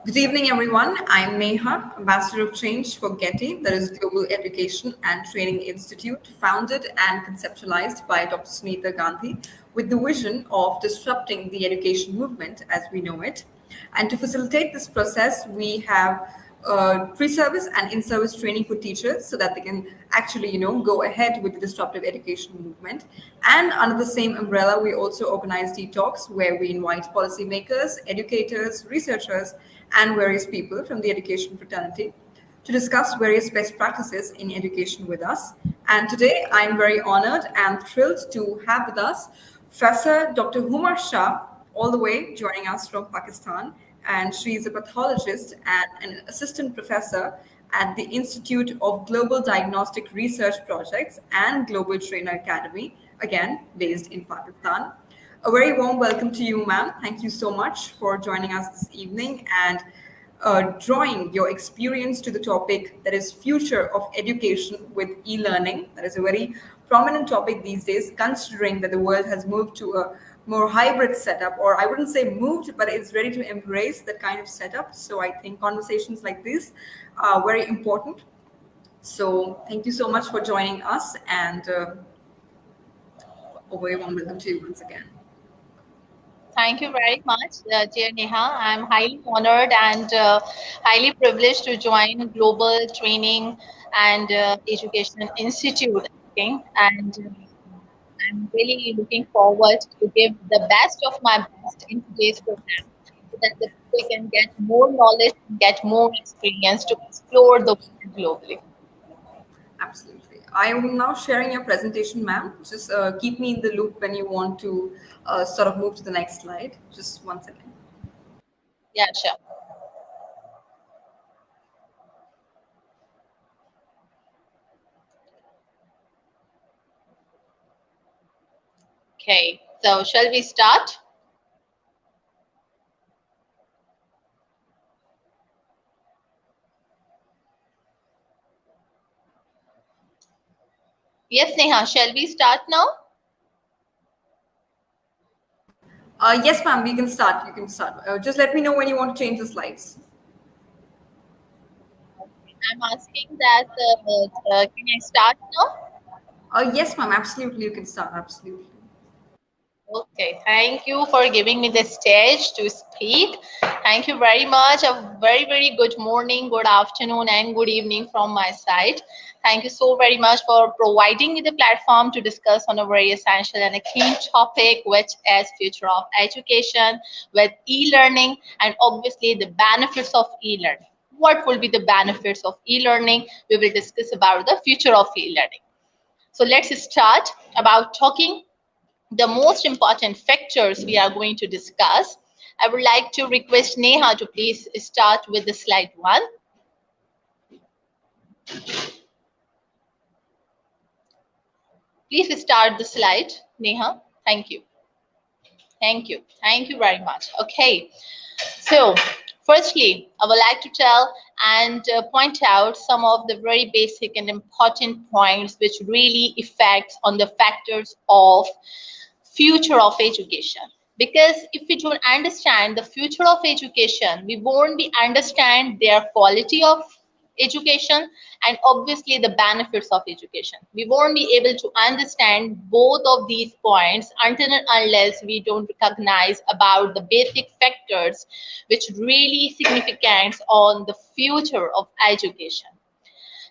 Good evening, everyone. I'm Neha, Ambassador of Change for GETI, that is Global Education and Training Institute, founded and conceptualized by Dr. Sunita Gandhi, with the vision of disrupting the education movement as we know it. And to facilitate this process, we have pre-service and in-service training for teachers so that they can actually, go ahead with the disruptive education movement. And under the same umbrella, we also organize deep talks where we invite policymakers, educators, researchers, and various people from the education fraternity to discuss various best practices in education with us. And today, I'm very honored and thrilled to have with us Professor Dr. Humar Shah, all the way joining us from Pakistan. And she is a pathologist and an assistant professor at the Institute of Global Diagnostic Research Projects and Global Trainer Academy, again, based in Pakistan. A very warm welcome to you, ma'am. Thank you so much for joining us this evening and drawing your experience to the topic that is future of education with e-learning. That is a very prominent topic these days, considering that the world has moved to a more hybrid setup, or I wouldn't say moved, but it's ready to embrace that kind of setup. So I think conversations like this are very important. So thank you so much for joining us, and a very warm welcome to you once again. Thank you very much, dear Neha. I'm highly honored and highly privileged to join Global Training and Education Institute. Okay? And I'm really looking forward to give the best of my best in today's program so that the people can get more knowledge and get more experience to explore the world globally. Absolutely. I am now sharing your presentation, ma'am. Just keep me in the loop when you want to sort of move to the next slide. Just one second. Yeah, sure. Okay, so shall we start? Yes, Neha, shall we start now? Yes, ma'am, we can start. You can start. Just let me know when you want to change the slides. I'm asking that can I start now? Yes, ma'am, absolutely. You can start. Absolutely. Okay, thank you for giving me the stage to speak. Thank you very much. A very, very good morning, good afternoon, and good evening from my side. Thank you so very much for providing me the platform to discuss on a very essential and a key topic, which is future of education with e-learning and obviously the benefits of e-learning. What will be the benefits of e-learning? We will discuss about the future of e-learning. So let's start about talking the most important factors we are going to discuss. I would like to request Neha to please start with the slide one. Please start the slide, Neha. Thank you. Thank you. Thank you very much. Okay. So, firstly, I would like to tell and point out some of the very basic and important points which really affect on the factors of future of education, because if we don't understand the future of education, we won't be understand their quality of education and obviously the benefits of education. We won't be able to understand both of these points until and unless we don't recognize about the basic factors which really significant on the future of education.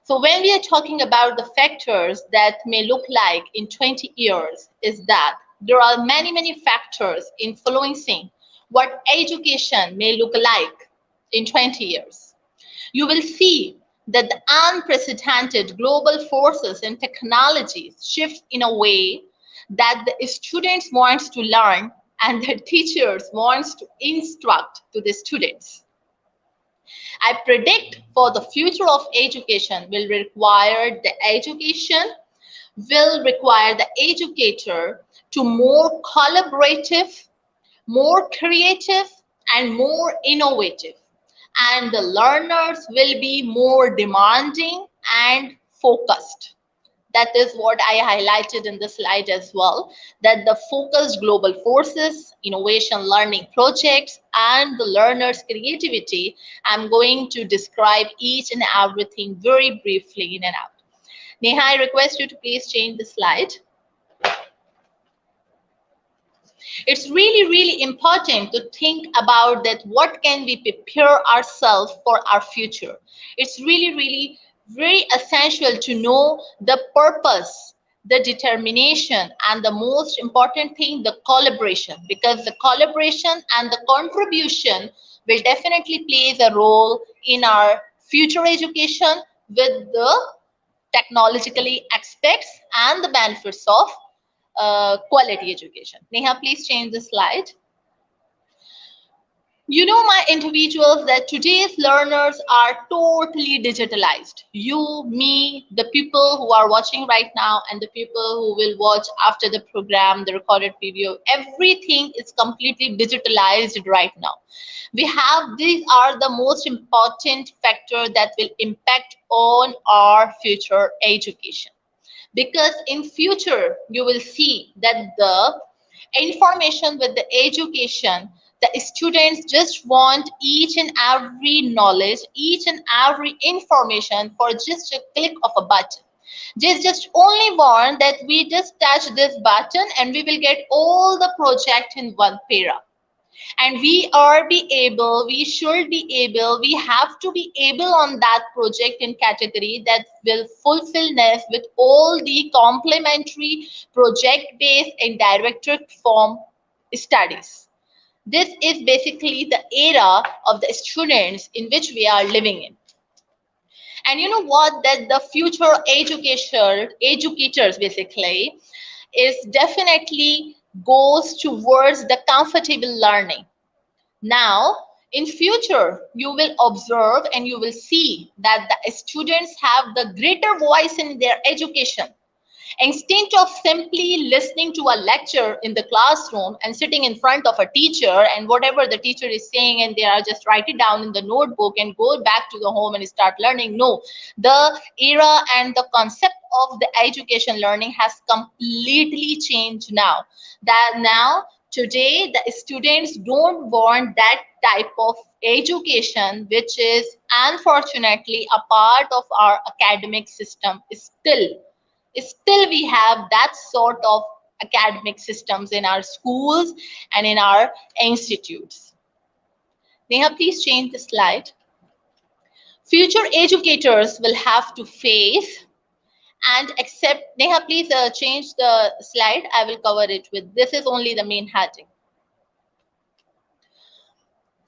So when we are talking about the factors that may look like in 20 years, is that there are many, many factors influencing what education may look like in 20 years. You will see that the unprecedented global forces and technologies shift in a way that the students wants to learn and the teachers wants to instruct to the students. I predict for the future of education will require the educator to more collaborative, more creative, and more innovative. And the learners will be more demanding and focused. That is what I highlighted in the slide as well, that the focused global forces, innovation learning projects, and the learners' creativity. I'm going to describe each and everything very briefly in and out. Neha, I request you to please change the slide. It's really, really important to think about that what can we prepare ourselves for our future. It's really, really very essential to know the purpose, the determination, and the most important thing, the collaboration, because the collaboration and the contribution will definitely plays a role in our future education with the technologically aspects and the benefits of quality education. Neha, please change the slide. My individuals, that today's learners are totally digitalized. You, me, the people who are watching right now, and the people who will watch after the program, the recorded video, everything is completely digitalized right now. These are the most important factor that will impact on our future education, because in future you will see that the information with the education, the students just want each and every knowledge, each and every information for just a click of a button. They just only want that we just touch this button and we will get all the project in one para. And we should be able, we have to be able on that project in category that will fulfillness with all the complementary project based and directed form studies. This is basically the era of the students in which we are living in. And you know what, that the future educators basically is definitely goes towards the comfortable learning. Now, in future, you will observe and you will see that the students have the greater voice in their education. Instead of simply listening to a lecture in the classroom and sitting in front of a teacher and whatever the teacher is saying and they are just write it down in the notebook and go back to the home and start learning. No, the era and the concept of the education learning has completely changed now. That now today the students don't want that type of education which is unfortunately a part of our academic system. Still we have that sort of academic systems in our schools and in our institutes. Neha, please change the slide. Future educators will have to face and accept. Neha, please change the slide. I will cover it with, this is only the main heading.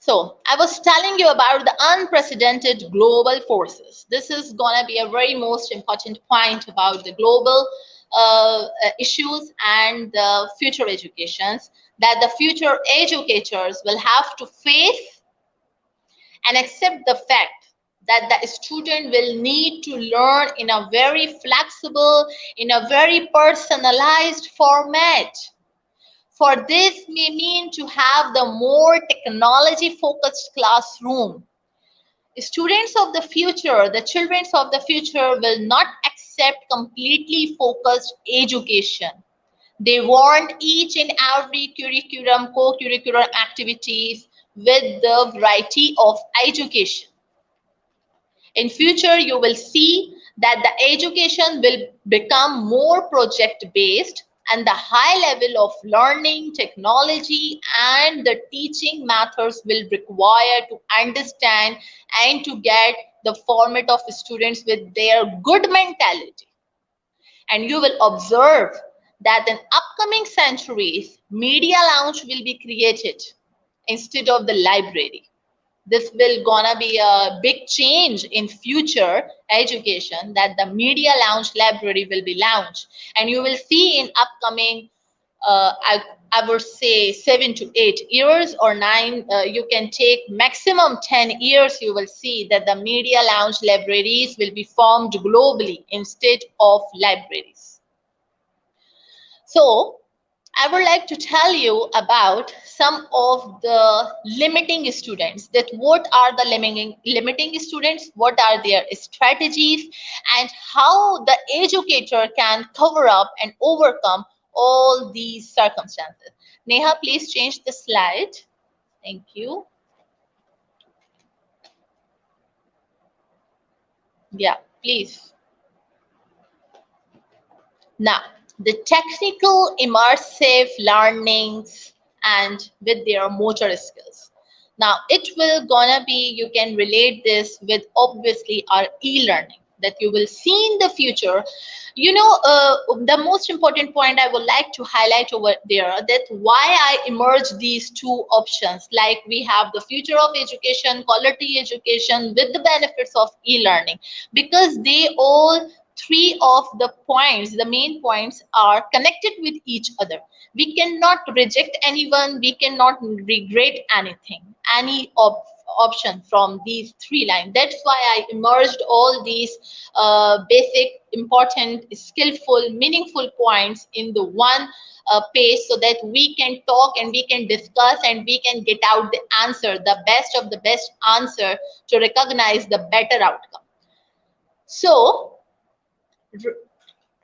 So I was telling you about the unprecedented global forces. This is going to be a very most important point about the global issues and the future educations, that the future educators will have to face and accept the fact that the student will need to learn in a very flexible, in a very personalized format. For this may mean to have the more technology focused classroom. Students of the future, the children of the future will not accept completely focused education. They want each and every curriculum, co-curricular activities with the variety of education. In future, you will see that the education will become more project based and the high level of learning, technology, and the teaching methods will require to understand and to get the format of students with their good mentality. And you will observe that in upcoming centuries, media lounge will be created instead of the library. This will gonna be a big change in future education, that the media lounge library will be launched, and you will see in upcoming I would say 7 to 8 years or 9, you can take maximum 10 years, you will see that the media lounge libraries will be formed globally instead of libraries. So I would like to tell you about some of the limiting students, that what are the limiting students, what are their strategies, and how the educator can cover up and overcome all these circumstances. Neha, please change the slide. Thank you. Yeah, please. Now, the technical immersive learnings and with their motor skills. Now, it will gonna be, you can relate this with obviously our e-learning that you will see in the future. You know, the most important point I would like to highlight over there, that why I emerge these two options, like we have the future of education, quality education with the benefits of e-learning, because they all three of the points, the main points, are connected with each other. We cannot reject anyone, we cannot regret anything, any option from these three lines. That's why I emerged all these basic, important, skillful, meaningful points in the one page, so that we can talk and we can discuss and we can get out the answer, the best of the best answer, to recognize the better outcome. So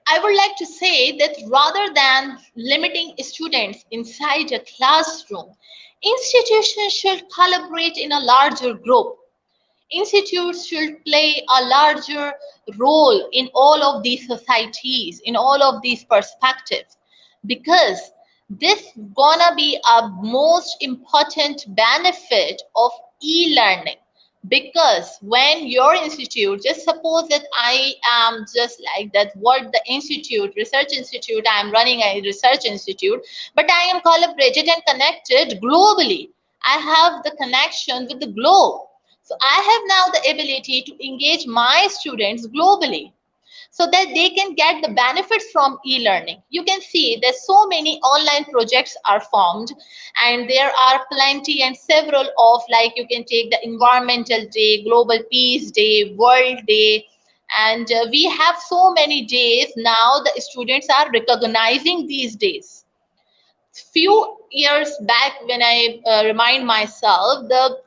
I would like to say that rather than limiting students inside a classroom, institutions should collaborate in a larger group. Institutes should play a larger role in all of these societies, in all of these perspectives, because this gonna be a most important benefit of e-learning. Because when your institute, just suppose that I am just like that, what the institute, research institute, I am running a research institute, but I am collaborated and connected globally. I have the connection with the globe, so I have now the ability to engage my students globally, so that they can get the benefits from e-learning. You can see that so many online projects are formed, and there are plenty and several of, like you can take the Environmental Day, Global Peace Day, World Day, and we have so many days now. The students are recognizing these days. Few years back, when I remind myself, the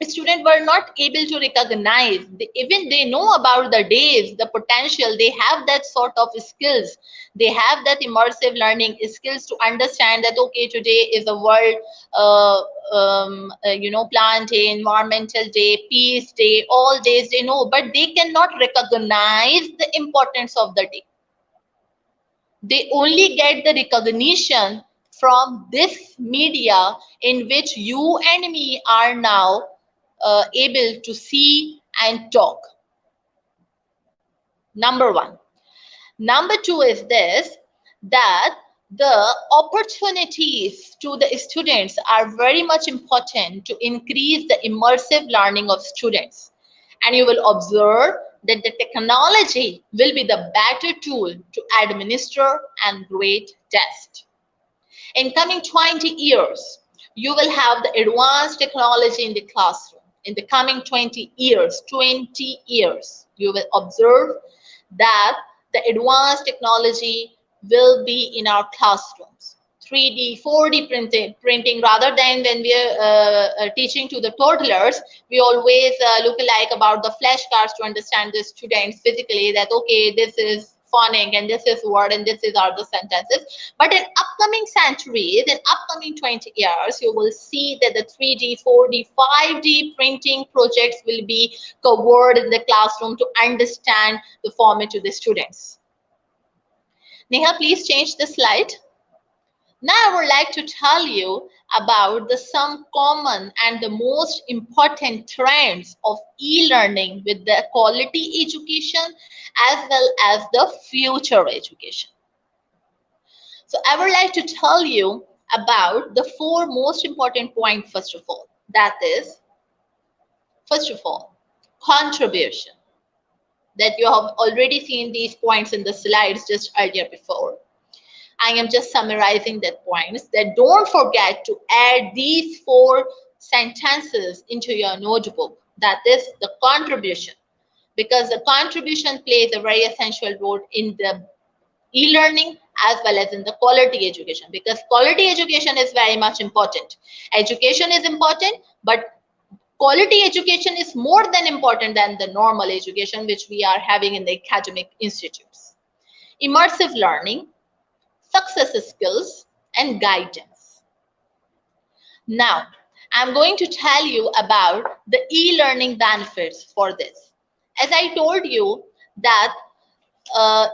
students were not able to recognize, even they know about the days, the potential, they have that sort of skills, they have that immersive learning skills to understand that okay, today is a world plant day, environmental day, peace day, all days they know, but they cannot recognize the importance of the day. They only get the recognition from this media in which you and me are now able to see and talk. Number one. Number two is this, that the opportunities to the students are very much important to increase the immersive learning of students. And you will observe that the technology will be the better tool to administer and grade test. In coming 20 years, you will have the advanced technology in the classroom. In the coming 20 years, you will observe that the advanced technology will be in our classrooms. 3D, 4D printing, rather than when we are teaching to the toddlers, we always look like about the flashcards to understand the students physically, that okay, this is phoning and this is word and this is are the sentences. But in upcoming centuries, in upcoming 20 years, you will see that the 3D, 4D, 5D printing projects will be covered in the classroom to understand the format to the students. Neha, please change the slide. Now I would like to tell you about the some common and the most important trends of e-learning with the quality education as well as the future education. So I would like to tell you about the four most important points first of all. That is, first of all, contribution. That you have already seen these points in the slides just earlier before. I am just summarizing that points, that don't forget to add these four sentences into your notebook. That is the contribution, because the contribution plays a very essential role in the e-learning as well as in the quality education, because quality education is very much important. Education is important, but quality education is more than important than the normal education which we are having in the academic institutes. Immersive learning, success skills, and guidance. Now, I'm going to tell you about the e-learning benefits for this. As I told you that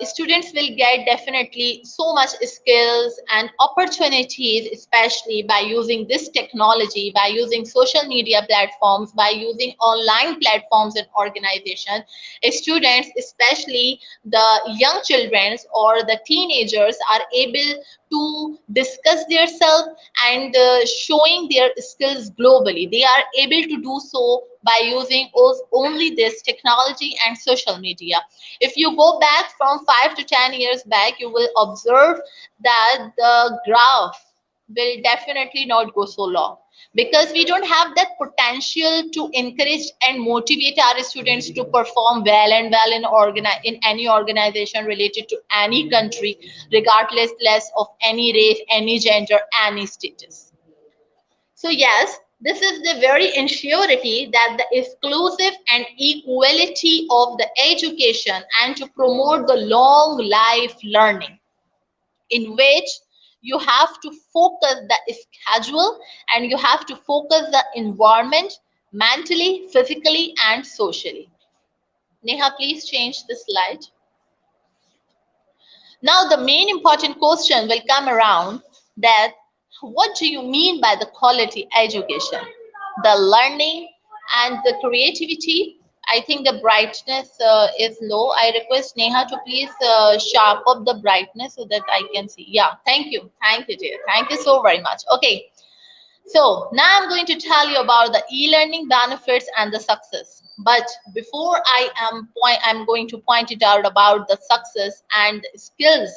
students will get definitely so much skills and opportunities, especially by using this technology, by using social media platforms, by using online platforms and organizations. Students, especially the young children or the teenagers, are able to discuss their self and showing their skills globally. They are able to do so by using only this technology and social media. If you go back from 5 to 10 years back, you will observe that the graph will definitely not go so long, because we don't have that potential to encourage and motivate our students to perform well and well in any organization related to any country, regardless less of any race, any gender, any status. So yes, this is the very ensurety that the exclusive and equality of the education and to promote the long life learning, in which you have to focus the schedule and you have to focus the environment mentally, physically, and socially. Neha, please change the slide. Now, the main important question will come around that what do you mean by the quality education? The learning and the creativity. I think the brightness is low. I request Neha to please sharp up the brightness so that I can see. Yeah, thank you. Thank you, dear. Thank you so very much. Okay. So now I'm going to tell you about the e-learning benefits and the success. But before I'm going to point it out about the success and skills,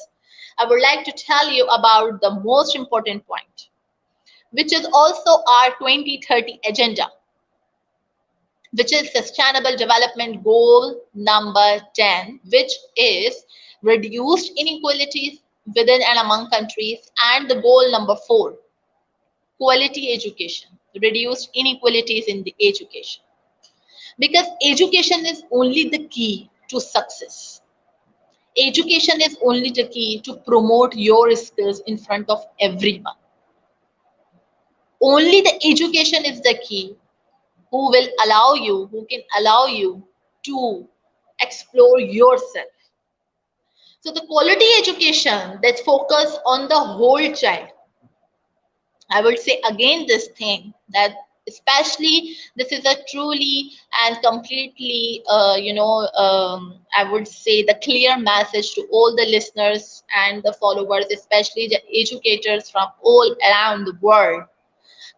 I would like to tell you about the most important point, which is also our 2030 agenda, which is Sustainable Development Goal number 10, which is reduced inequalities within and among countries, and the goal number 4, quality education, reduced inequalities in the education. Because education is only the key to success. Education is only the key to promote your skills in front of everyone. Only the education is the key who can allow you to explore yourself. So the quality education that focus on the whole child, I would say again this thing that especially this is a truly and completely, I would say the clear message to all the listeners and the followers, especially the educators from all around the world,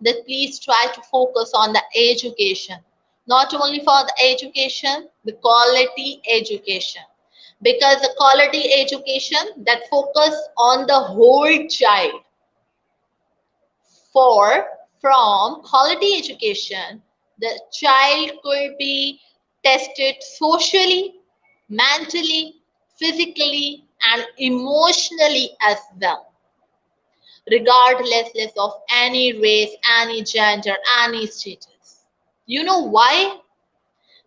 that please try to focus on the education, not only for the education, the quality education. Because the quality education that focus on the whole child, for from quality education, the child could be tested socially, mentally, physically, and emotionally as well, regardless of any race, any gender, any status. You know why?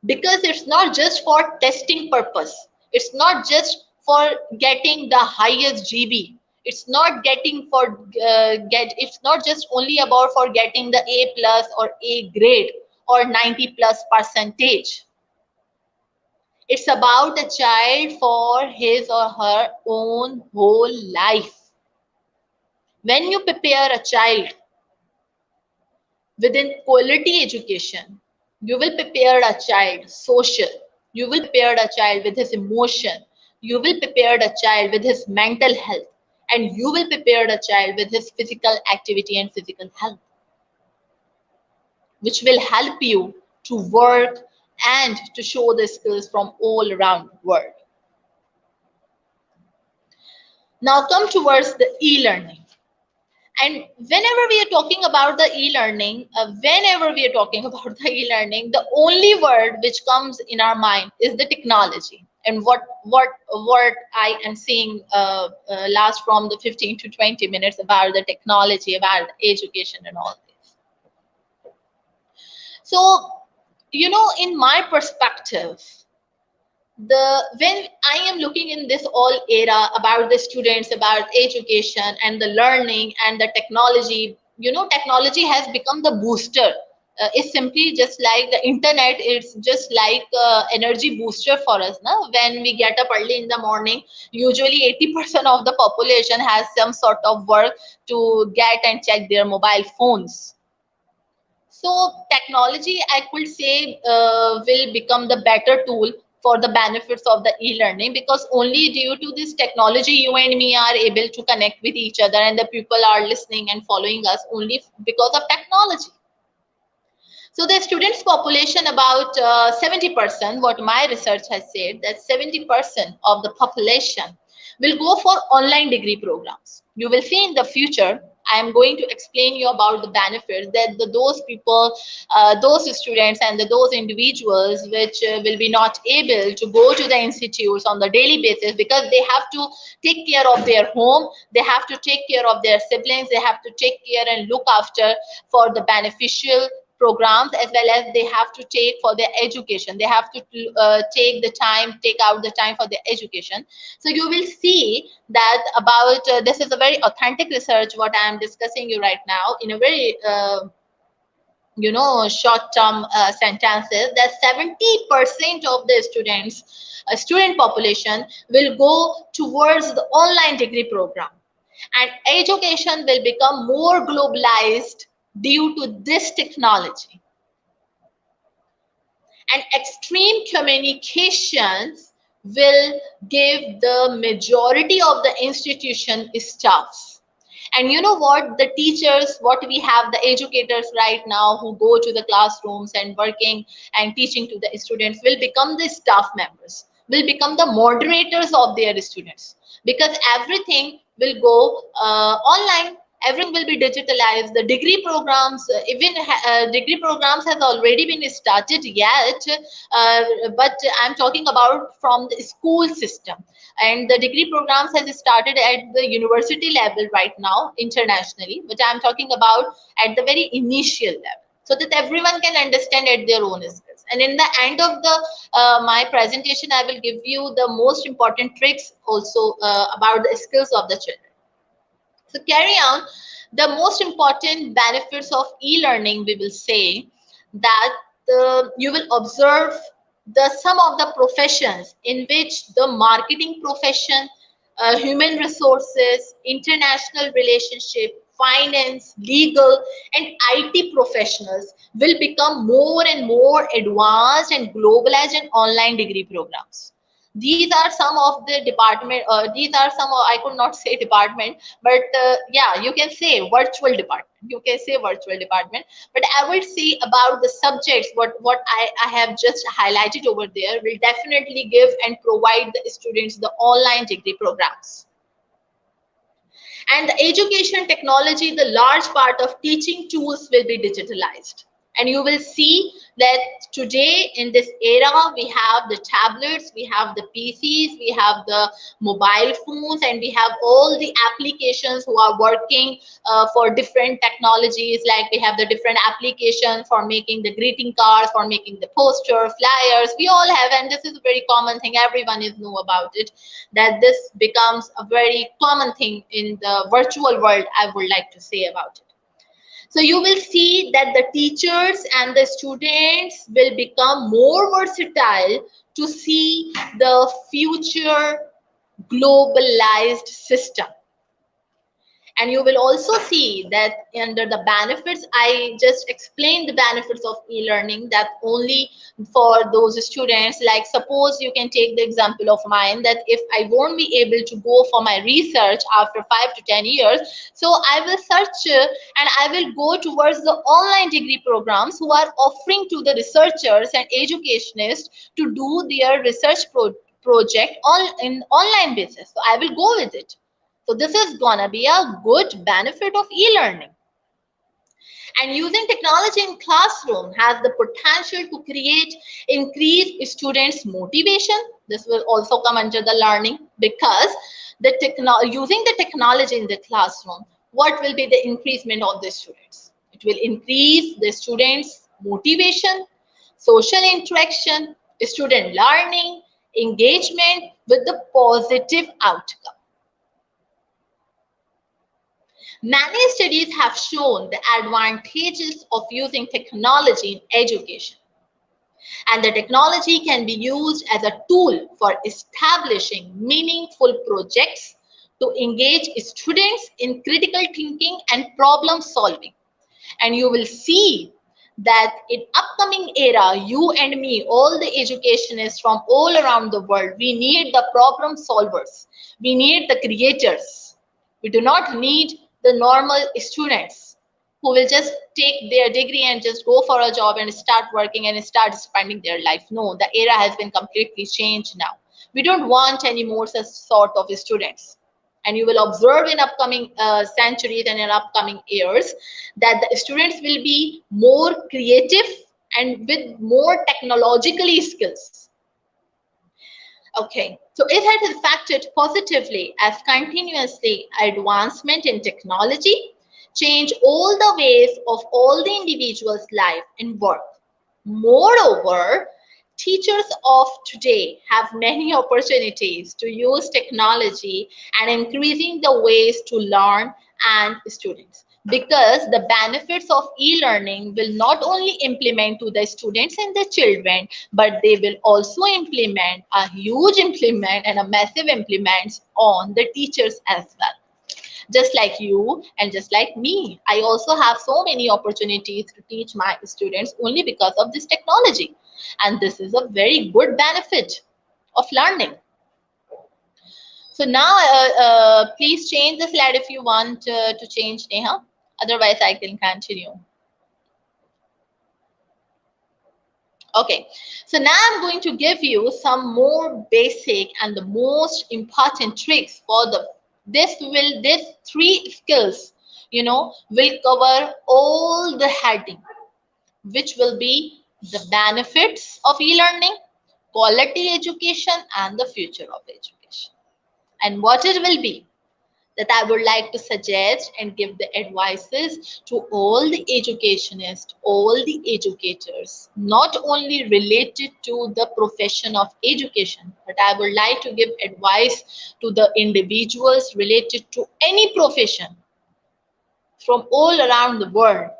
Because it's not just for testing purpose. It's not just for getting the highest GB. It's not getting for it's not just only about for getting the A plus or A grade or 90 plus percentage. It's about the child for his or her own whole life. When you prepare a child within quality education, you will prepare a child social, you will prepare a child with his emotion, you will prepare a child with his mental health, and you will prepare a child with his physical activity and physical health, which will help you to work and to show the skills from all around the world. Now come towards the e-learning. And whenever we are talking about the e-learning, whenever we are talking about the e-learning, the only word which comes in our mind is the technology. and what I am seeing last from the 15 to 20 minutes about the technology, about education and all this. So, in my perspective, when I am looking in this all era about the students, about education and the learning and the technology, technology has become the booster. It's simply just like the internet. It's just like energy booster for us. Now, when we get up early in the morning, usually 80% of the population has some sort of work to get and check their mobile phones. So technology, I could say, will become the better tool for the benefits of the e-learning, because only due to this technology, you and me are able to connect with each other, and the people are listening and following us only because of technology. So the students population, about 70%, what my research has said, that 70% of the population will go for online degree programs. You will see in the future, I am going to explain you about the benefits that those people, those students and those individuals which will be not able to go to the institutes on the daily basis, because they have to take care of their home, they have to take care of their siblings, they have to take care and look after for the beneficial programs, as well as they have to take for their education. They have to take out the time for their education. So you will see that about this is a very authentic research what I am discussing you right now in a very short term sentences, that 70% of the student population will go towards the online degree program, and education will become more globalized due to this technology, and extreme communications will give the majority of the institution staffs. And you know what, the teachers, what we have, the educators right now who go to the classrooms and working and teaching to the students, will become the staff members, will become the moderators of their students, because everything will go online, everything will be digitalized. The degree programs, even degree programs has already been started yet, but I'm talking about from the school system, and the degree programs has started at the university level right now internationally, but I'm talking about at the very initial level, so that everyone can understand at their own skills. And in the end of the my presentation, I will give you the most important tricks also about the skills of the children. So carry on. The most important benefits of e-learning, we will say that you will observe the some of the professions in which the marketing profession, human resources, international relationship, finance, legal, and IT professionals will become more and more advanced and globalized in online degree programs. These are some of the department, these are some of, I could not say department, but yeah, you can say virtual department, you can say virtual department, but I will say about the subjects, what I have just highlighted over there will definitely give and provide the students the online degree programs. And the education technology, the large part of teaching tools will be digitalized. And you will see that today in this era, we have the tablets, we have the PCs, we have the mobile phones, and we have all the applications who are working for different technologies. Like we have the different applications for making the greeting cards, for making the poster, flyers. We all have, and this is a very common thing. Everyone is know about it. That this becomes a very common thing in the virtual world, I would like to say about it. So you will see that the teachers and the students will become more versatile to see the future globalized system. And you will also see that under the benefits, I just explained the benefits of e-learning, that only for those students, like suppose you can take the example of mine, that if I won't be able to go for my research after 5 to 10 years, so I will search and I will go towards the online degree programs who are offering to the researchers and educationists to do their research project on in online basis. So I will go with it. So this is gonna be a good benefit of e-learning. And using technology in classroom has the potential to create increased students' motivation. This will also come under the learning, because using the technology in the classroom, what will be the increasement of the students? It will increase the students' motivation, social interaction, student learning, engagement with the positive outcome. Many studies have shown the advantages of using technology in education, and the technology can be used as a tool for establishing meaningful projects to engage students in critical thinking and problem solving. And you will see that in upcoming era, you and me, all the educationists from all around the world, we need the problem solvers, we need the creators. We do not need the normal students who will just take their degree and just go for a job and start working and start spending their life. No, the era has been completely changed now. We don't want any more such sort of students. And you will observe in upcoming centuries and in upcoming years that the students will be more creative and with more technologically skills. Okay, so it has affected positively as continuously advancement in technology change all the ways of all the individual's life and work. Moreover, teachers of today have many opportunities to use technology and increasing the ways to learn and students, because the benefits of e-learning will not only implement to the students and the children, but they will also implement a huge implement and a massive implements on the teachers as well. Just like you and just like me, I also have so many opportunities to teach my students only because of this technology, and this is a very good benefit of learning. So now please change the slide if you want to change, Neha, otherwise I can continue. Okay, so now I'm going to give you some more basic and the most important tricks for the this three skills, will cover all the heading, which will be the benefits of e-learning, quality education, and the future of education. And what it will be that I would like to suggest and give the advices to all the educationists, all the educators, not only related to the profession of education, but I would like to give advice to the individuals related to any profession from all around the world.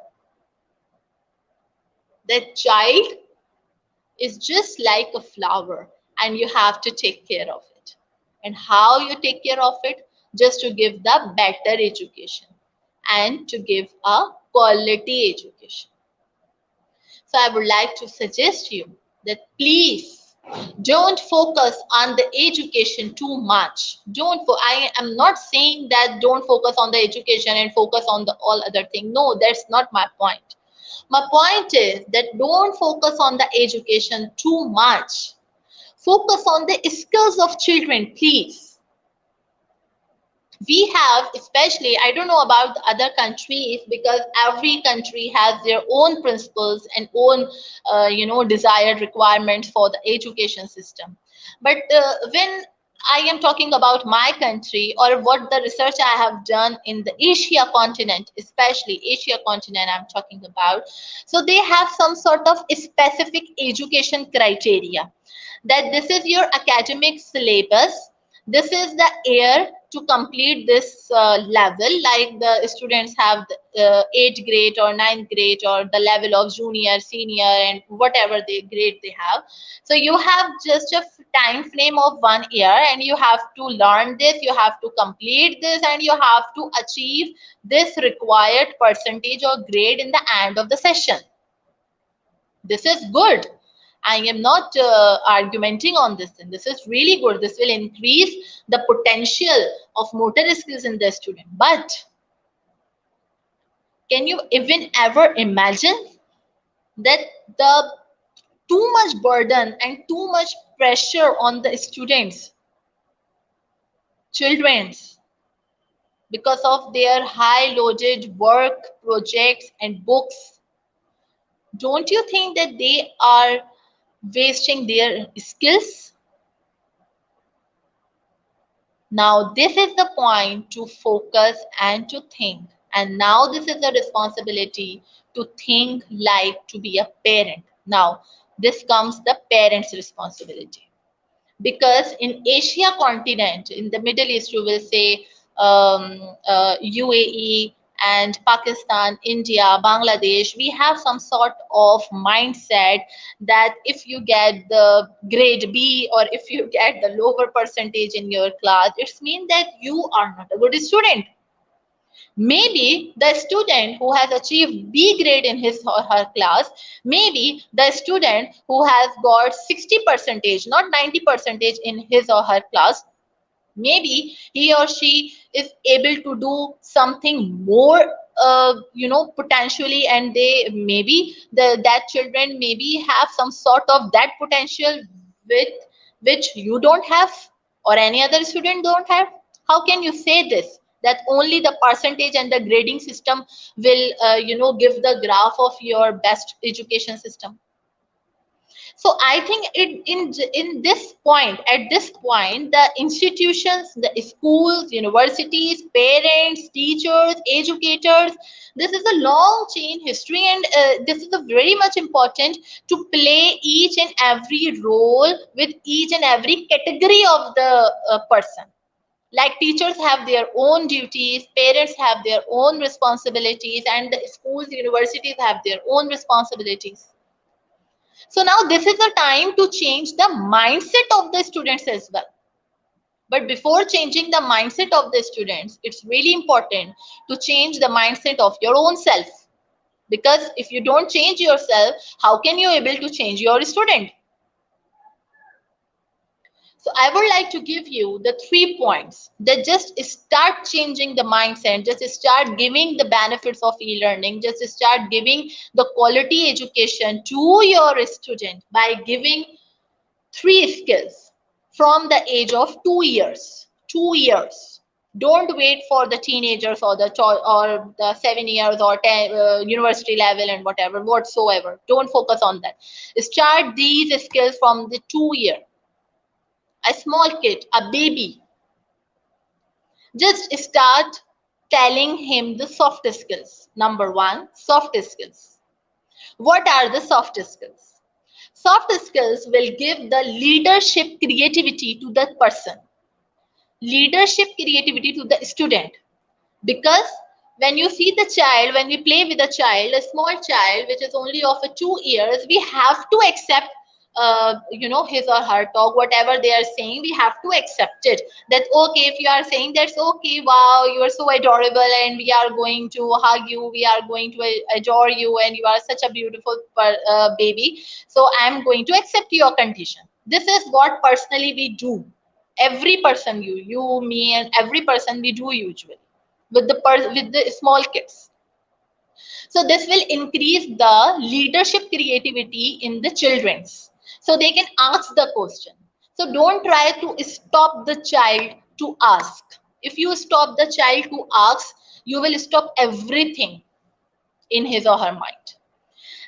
That child is just like a flower and you have to take care of it. And how you take care of it? Just to give the better education and to give a quality education. So I would like to suggest you that please don't focus on the education too much. I am not saying that don't focus on the education and focus on the all other thing. No, that's not my point. My point is that don't focus on the education too much. Focus on the skills of children, please. We have, especially, I don't know about the other countries, because every country has their own principles and own desired requirements for the education system. But when I am talking about my country, or what the research I have done in the Asia continent, especially Asia continent I'm talking about, so they have some sort of specific education criteria, that this is your academic syllabus, this is the year to complete this level, like the students have the 8th grade or 9th grade, or the level of junior, senior, and whatever the grade they have. So you have just a time frame of 1 year, and you have to learn this, you have to complete this, and you have to achieve this required percentage or grade in the end of the session. This is good. I am not argumenting on this thing. This is really good. This will increase the potential of motor skills in the student. But can you even ever imagine that the too much burden and too much pressure on the students, children's, because of their high loaded work, projects, and books. Don't you think that they are wasting their skills? Now, this is the point to focus and to think. And now, this is a responsibility to think like to be a parent. Now, this comes the parent's responsibility. Because in Asia continent, in the Middle East, you will say UAE and Pakistan, India, Bangladesh, we have some sort of mindset that if you get the grade B or if you get the lower percentage in your class, it's mean that you are not a good student. Maybe the student who has achieved B grade in his or her class, maybe the student who has got 60 percentage, not 90 percentage in his or her class, maybe he or she is able to do something more, potentially, and they maybe that children maybe have some sort of that potential with which you don't have or any other student don't have. How can you say this, that only the percentage and the grading system will give the graph of your best education system? So I think in this point, at this point, the institutions, the schools, universities, parents, teachers, educators, this is a long chain history, and this is a very much important to play each and every role with each and every category of the person. Like teachers have their own duties, parents have their own responsibilities, and the schools, universities have their own responsibilities. So now this is the time to change the mindset of the students as well. But before changing the mindset of the students, it's really important to change the mindset of your own self. Because if you don't change yourself, how can you able to change your student? So I would like to give you the 3 points that just start changing the mindset, just start giving the benefits of e-learning, just start giving the quality education to your student by giving 3 skills from the age of 2 years. 2 years. Don't wait for the teenagers or or the 7 years or 10 university level and whatever whatsoever. Don't focus on that. Start these skills from the 2 year. A small kid, a baby, just start telling him the soft skills. Number one, soft skills. What are the soft skills? Soft skills will give the leadership creativity to the person, leadership creativity to the student. Because when you see the child, when we play with a child, a small child which is only of a 2 years, we have to accept his or her talk, whatever they are saying, we have to accept it. That okay, if you are saying that's okay, wow, you are so adorable and we are going to hug you, we are going to adore you, and you are such a beautiful baby, so I am going to accept your condition. This is what personally we do. Every person, you, me, and every person, we do usually with with the small kids. So this will increase the leadership creativity in the children's, so they can ask the question. So don't try to stop the child to ask. If you stop the child to ask, you will stop everything in his or her mind.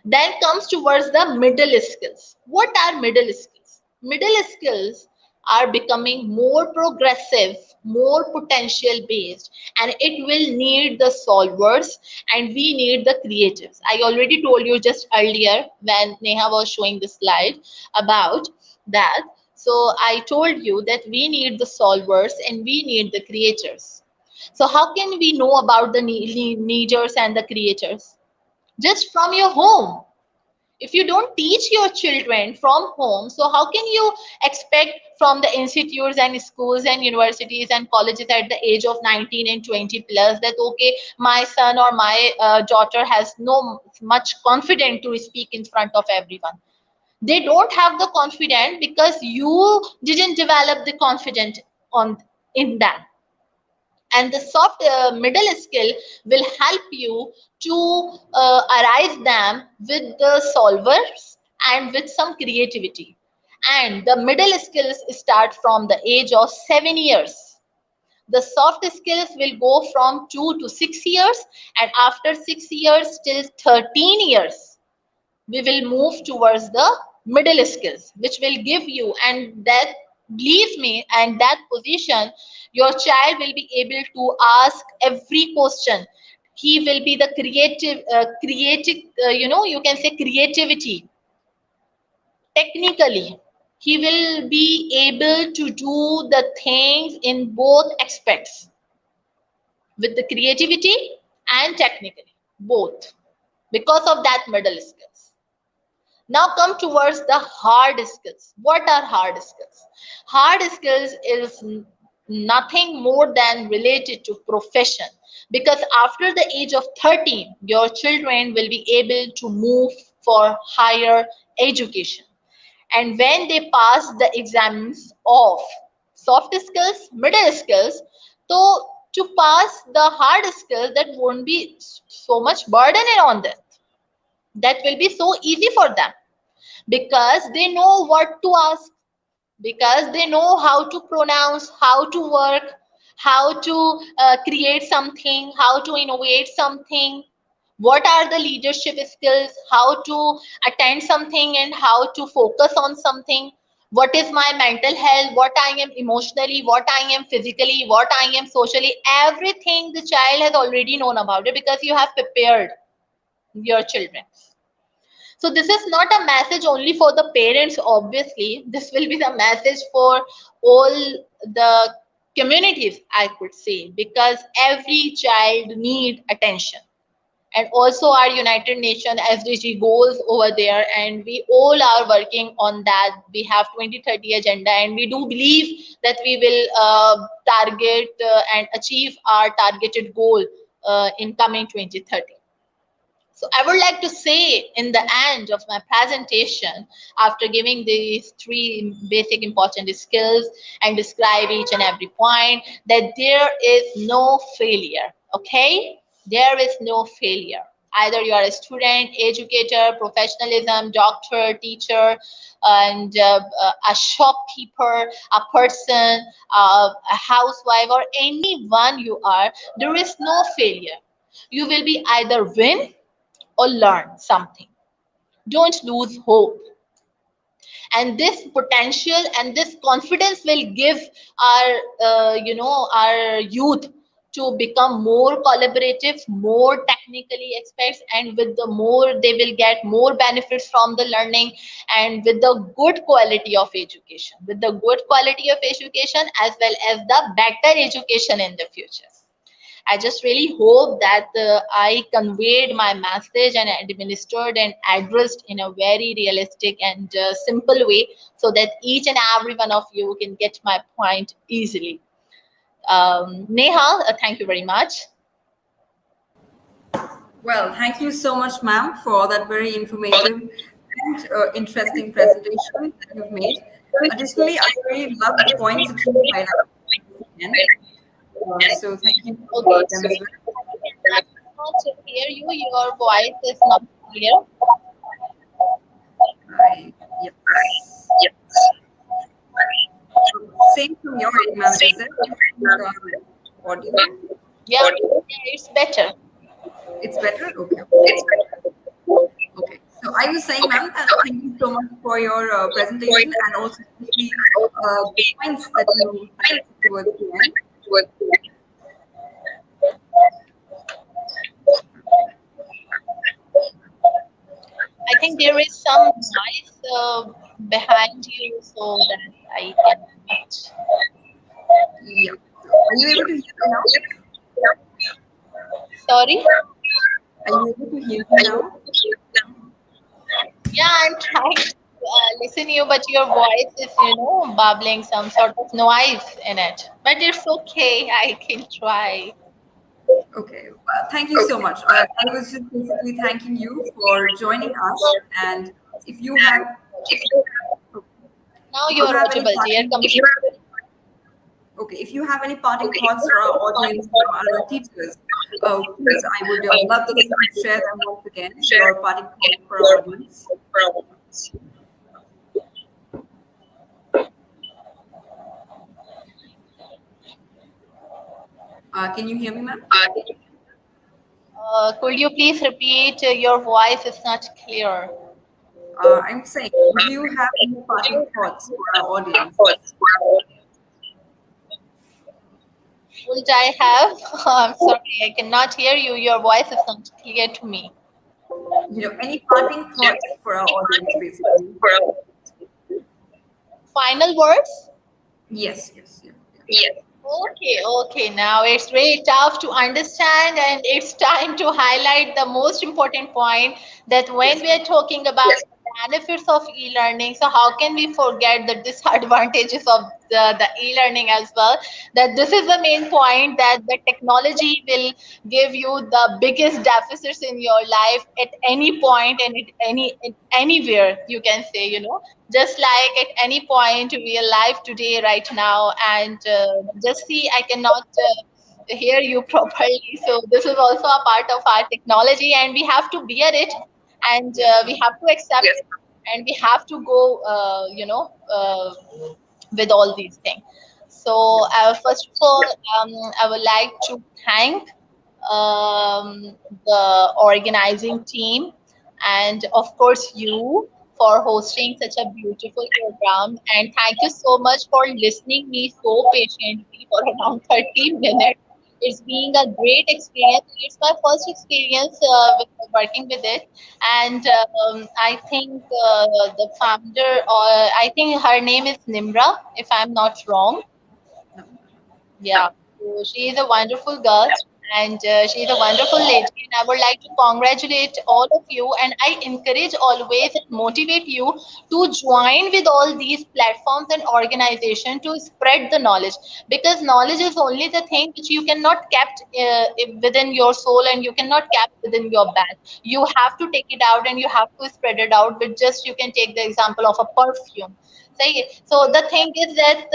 Then comes towards the middle skills. What are middle skills? Middle skills are becoming more progressive, more potential based, and it will need the solvers and we need the creatives. I already told you just earlier when Neha was showing the slide about that. So I told you that we need the solvers and we need the creators. So how can we know about the needers and the creators? Just from your home. If you don't teach your children from home, so how can you expect from the institutes and schools and universities and colleges at the age of 19 and 20 plus that okay, my son or my daughter has no much confidence to speak in front of everyone? They don't have the confidence because you didn't develop the confidence on in them. And the soft middle skill will help you to arise them with the solvers and with some creativity. And the middle skills start from the age of 7 years. The soft skills will go from 2 to 6 years, and after 6 years till 13 years, we will move towards the middle skills, which will give you, and that, believe me, and that position, your child will be able to ask every question. He will be the creative, you can say creativity. Technically, he will be able to do the things in both aspects, with the creativity and technically, both, because of that middle skills. Now come towards the hard skills. What are hard skills? Hard skills is nothing more than related to profession, because after the age of 13, your children will be able to move for higher education. And when they pass the exams of soft skills, middle skills, so to pass the hard skills, that won't be so much burden on them. That will be so easy for them, because they know what to ask, because they know how to pronounce, how to work, how to create something, how to innovate something, what are the leadership skills, how to attend something and how to focus on something, what is my mental health, what I am emotionally, what I am physically, what I am socially, everything the child has already known about it, because you have prepared your children. So this is not a message only for the parents, obviously. This will be the message for all the communities, I could say, because every child need attention. And also our United Nations SDG goals over there, and we all are working on that. We have 2030 agenda, and we do believe that we will target and achieve our targeted goal in coming 2030. So I would like to say in the end of my presentation, after giving these three basic important skills and describe each and every point, that there is no failure. Okay? There is no failure. Either you are a student, educator, professionalism, doctor, teacher, and a shopkeeper, a person, a housewife, or anyone you are, there is no failure. You will be either win or learn something. Don't lose hope. And this potential and this confidence will give our, our youth to become more collaborative, more technically experts, and with the more they will get more benefits from the learning, and with the good quality of education, with the good quality of education as well as the better education in the future. I just really hope that I conveyed my message and administered and addressed in a very realistic and simple way, so that each and every one of you can get my point easily. Neha, thank you very much. Well, thank you so much, ma'am, for that very informative and interesting presentation that you've made. Additionally, I really love the points that you highlighted again. So thank you for Okay, them so as well. I cannot hear you. Your voice is not clear. Yes. Same from your end, ma'am. Is it? Audio? Yeah, yeah, it's better. It's better? Okay. Okay. So I was saying, ma'am, thank you so much for your presentation and also the points that you highlighted towards the end. I think there is some noise behind you, so that I cannot. Yeah. Are you able to hear me now? Sorry. Are you able to hear me now? Yeah, I'm trying to listen to you, but your voice is, bubbling some sort of noise in it. But it's okay. I can try. Okay. Well, thank you so much. I was just basically thanking you for joining us. And if you have, Now if you you're have any audible, dear. parting, Come. okay, if you have any parting thoughts for our audience, for our teachers, please, I would love if you could share them once again. Your parting thoughts for our audience. Can you hear me, ma'am? Could you please repeat? Your voice is not clear. I'm saying, do you have any parting thoughts for our audience? Would I have? I'm sorry, I cannot hear you. Your voice is not clear to me. Any parting thoughts for our audience, basically? Final words? Yes, yes, yeah, yeah. Okay, okay. Now it's very tough to understand, and it's time to highlight the most important point that when Yes, we are ma'am. talking about the benefits of e-learning, so how can we forget the disadvantages of the e-learning as well? That this is the main point that the technology will give you the biggest deficits in your life at any point and anywhere you can say, just like at any point we are live today right now, and just see I cannot hear you properly, so this is also a part of our technology and we have to bear it, and Yes, we ma'am. have to accept it, and we have to go with all these things. So Yeah. first of all, I would like to thank the organizing team, and of course you for hosting such a beautiful program. And thank you so much for listening me so patiently for around 30 minutes. It's been a great experience. It's my first experience working with it, and I think the founder, or I think her name is Nimra, if I'm not wrong. No. Yeah, so she is a wonderful girl, and she is a wonderful lady. And I would like to congratulate all of you, and I encourage always and motivate you to join with all these platforms and organization to spread the knowledge, because knowledge is only the thing which you cannot kept within your soul, and you cannot kept within your bag. You have to take it out and you have to spread it out. But just you can take the example of a perfume. So the thing is that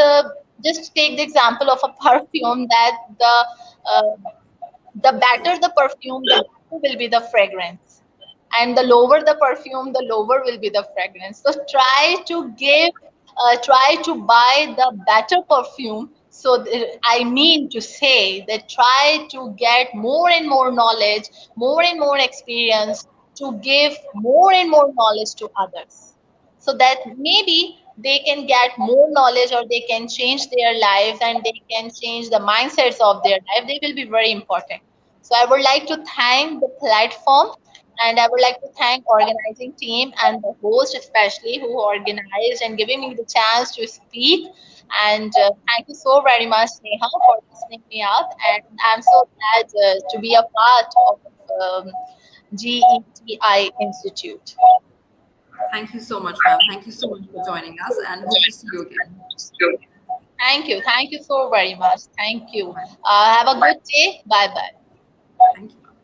just take the example of a perfume, that uh, the better the perfume, the better will be the fragrance, and the lower the perfume, the lower will be the fragrance. So try to buy the better perfume. So I mean to say that try to get more and more knowledge, more and more experience, to give more and more knowledge to others, so that maybe they can get more knowledge, or they can change their lives, and they can change the mindsets of their life. They will be very important. So I would like to thank the platform, and I would like to thank organizing team and the host especially, who organized and giving me the chance to speak. And thank you so very much, Neha, for listening me out. And I'm so glad to be a part of GETI Institute. Thank you so much, ma'am. Thank you so much for joining us and hope to see you again. Thank you. Thank you so very much. Thank you. Bye. Have a good day. Bye bye. Thank you, ma'am.